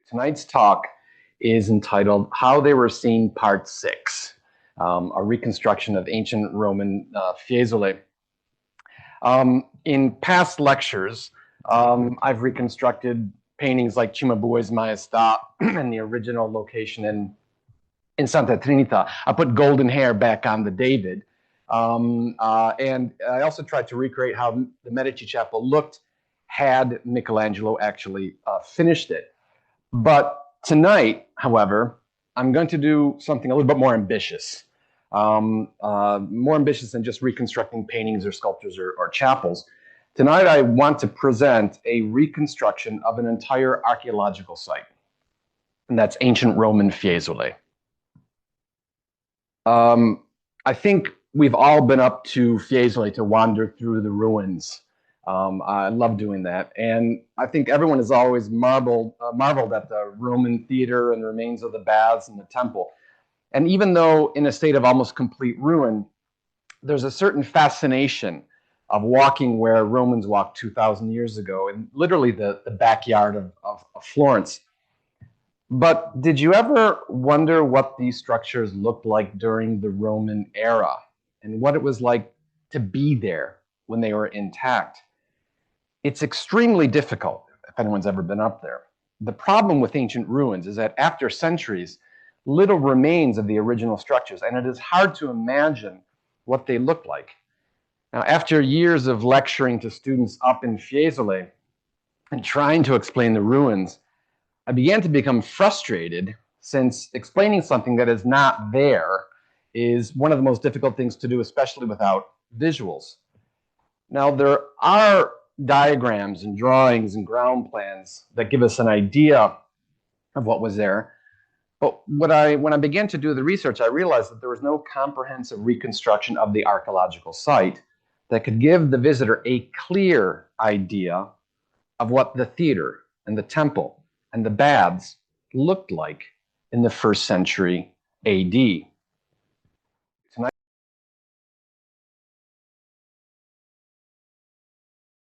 Tonight's talk is entitled How They Were Seen Part 6, a reconstruction of ancient Roman Fiesole. In past lectures, I've reconstructed paintings like Cimabue's Maestà and the original location in Santa Trinita. I put golden hair back on the David. And I also tried to recreate how the Medici Chapel looked had Michelangelo actually finished it. But tonight, however, I'm going to do something a little bit more ambitious. More ambitious than just reconstructing paintings or sculptures or chapels. Tonight, I want to present a reconstruction of an entire archaeological site, and that's ancient Roman Fiesole. I think we've all been up to Fiesole to wander through the ruins. I love doing that, and I think everyone has always marveled at the Roman theater and the remains of the baths and the temple. And even though in a state of almost complete ruin, there's a certain fascination of walking where Romans walked 2,000 years ago, in literally the backyard of Florence. But did you ever wonder what these structures looked like during the Roman era and what it was like to be there when they were intact? It's extremely difficult if anyone's ever been up there. The problem with ancient ruins is that after centuries, little remains of the original structures, and it is hard to imagine what they looked like. Now, after years of lecturing to students up in Fiesole and trying to explain the ruins, I began to become frustrated, since explaining something that is not there is one of the most difficult things to do, especially without visuals. Now, there are diagrams and drawings and ground plans that give us an idea of what was there. But when I began to do the research, I realized that there was no comprehensive reconstruction of the archaeological site that could give the visitor a clear idea of what the theater and the temple and the baths looked like in the 1st century AD.